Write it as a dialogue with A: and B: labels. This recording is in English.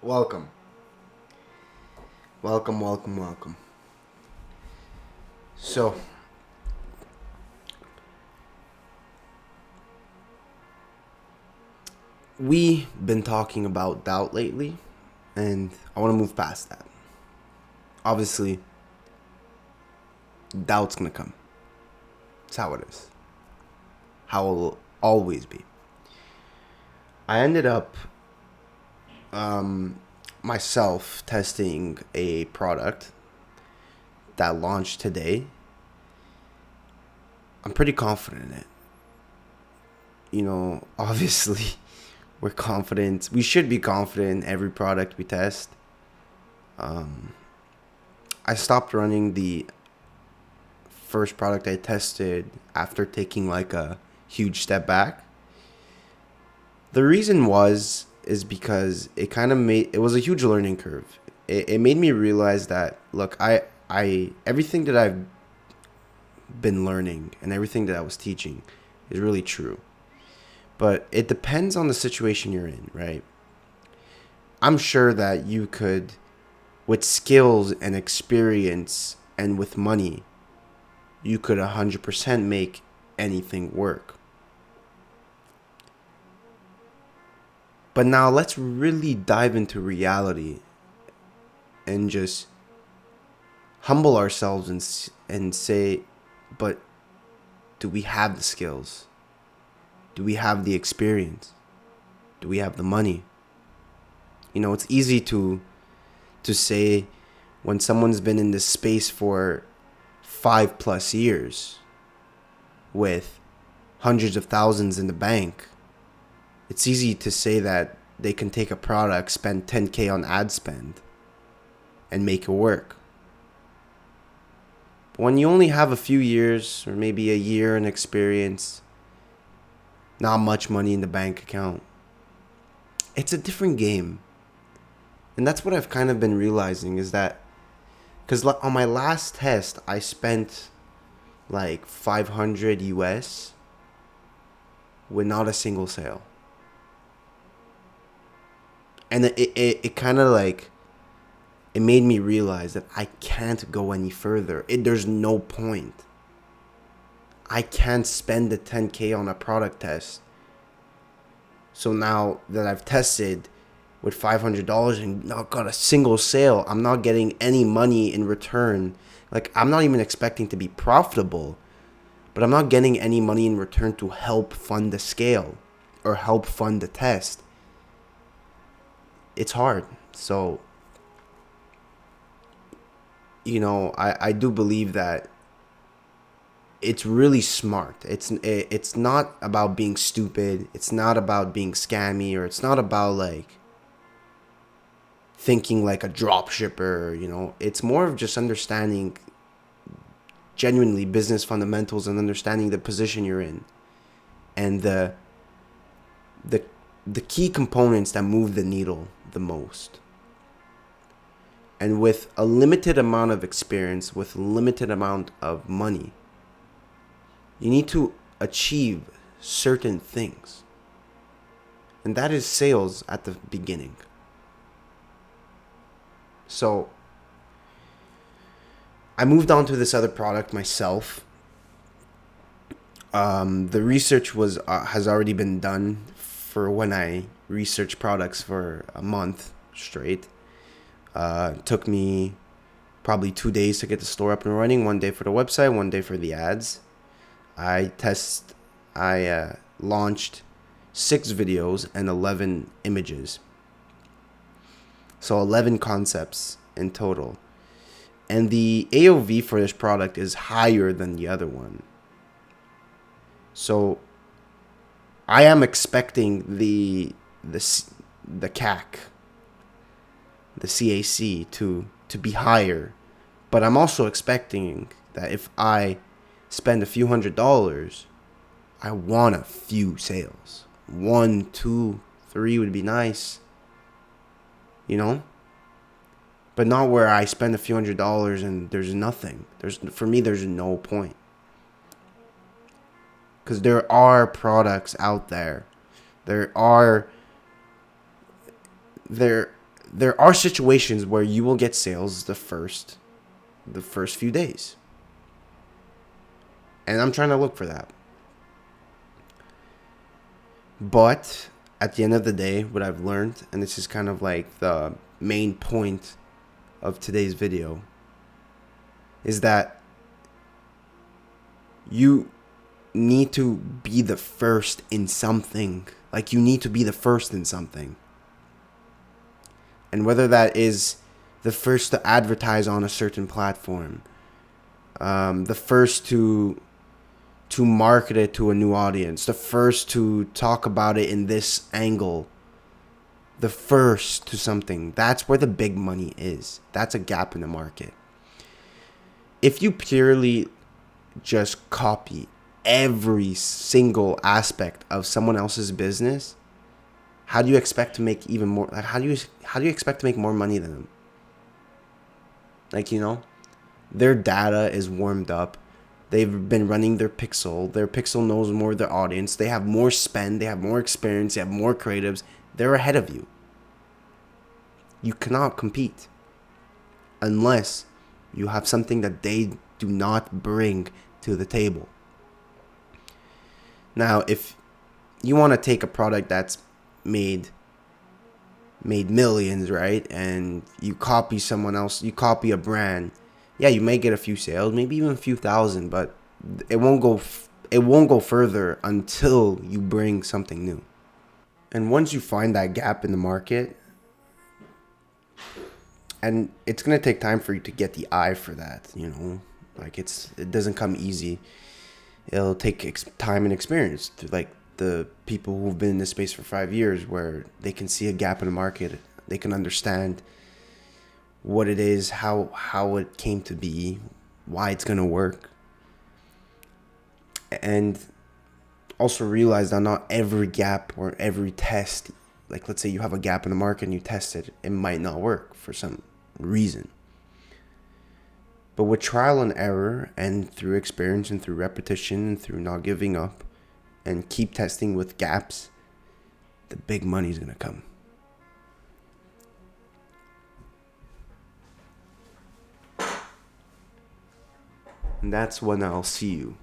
A: Welcome. Welcome, welcome, welcome. So, we've been talking about doubt lately, and I want to move past that. Obviously, doubt's gonna come. It's how it is. How it will always be. I ended up myself testing a product that launched today. I'm pretty confident in it. Obviously, we're confident. We should be confident in every product we test. I stopped running the first product I tested after taking like a huge step back. The reason is because it was a huge learning curve. It made me realize that look, I everything that I've been learning and everything that I was teaching is really true. But it depends on the situation you're in, right? I'm sure that you could, with skills and experience and with money, you could 100% make anything work. But now let's really dive into reality and just humble ourselves and say, but do we have the skills? Do we have the experience? Do we have the money? It's easy to say when someone's been in this space for 5+ years with hundreds of thousands in the bank. It's easy to say that they can take a product, spend 10K on ad spend, and make it work. But when you only have a few years or maybe a year in experience, not much money in the bank account, it's a different game. And that's what I've kind of been realizing is that, because on my last test, I spent like 500 US with not a single sale. And it kind of like, it made me realize that I can't go any further. There's no point. I can't spend the 10K on a product test. So now that I've tested with $500 and not got a single sale, I'm not getting any money in return. Like, I'm not even expecting to be profitable, but I'm not getting any money in return to help fund the scale or help fund the test. It's hard. So, I do believe that it's really smart. It's not about being stupid. It's not about being scammy, or it's not about like thinking like a drop shipper, It's more of just understanding genuinely business fundamentals and understanding the position you're in and the key components that move the needle the most. And with a limited amount of experience, with a limited amount of money, you need to achieve certain things. And that is sales at the beginning. So I moved on to this other product myself. The research has already been done for when I research products for a month straight. It took me probably 2 days to get the store up and running. 1 day for the website, 1 day for the ads. I launched 6 videos and 11 images. So 11 concepts in total. And the AOV for this product is higher than the other one. So I am expecting the CAC, the CAC to be higher, but I'm also expecting that if I spend a few $100s, I want a few sales. 1, 2, 3 would be nice, but not where I spend a few $100s and there's nothing. For me, there's no point. Because there are products out there. There there are situations where you will get sales the first few days. And I'm trying to look for that. But at the end of the day, what I've learned, and this is kind of like the main point of today's video, is that you need to be the first in something. Like, you need to be the first in something. And whether that is the first to advertise on a certain platform, the first to market it to a new audience, the first to talk about it in this angle, the first to something, that's where the big money is. That's a gap in the market. If you purely just copy every single aspect of someone else's business, how do you expect to make even more? Like, how do you expect to make more money than them? Like, their data is warmed up. They've been running their pixel. Their pixel knows more of their audience. They have more spend. They have more experience. They have more creatives. They're ahead of you. You cannot compete unless you have something that they do not bring to the table. Now, if you want to take a product that's made millions, right, and you copy someone else, you copy a brand, yeah, you may get a few sales, maybe even a few thousand, but it won't go further until you bring something new. And once you find that gap in the market, and it's going to take time for you to get the eye for that, like it doesn't come easy. It'll take time and experience to, like, the people who've been in this space for 5 years, where they can see a gap in the market. They can understand what it is, how it came to be, why it's going to work. And also realize that not every gap or every test, like, let's say you have a gap in the market and you test it, it might not work for some reason. But with trial and error, and through experience and through repetition and through not giving up and keep testing with gaps, the big money is going to come. And that's when I'll see you.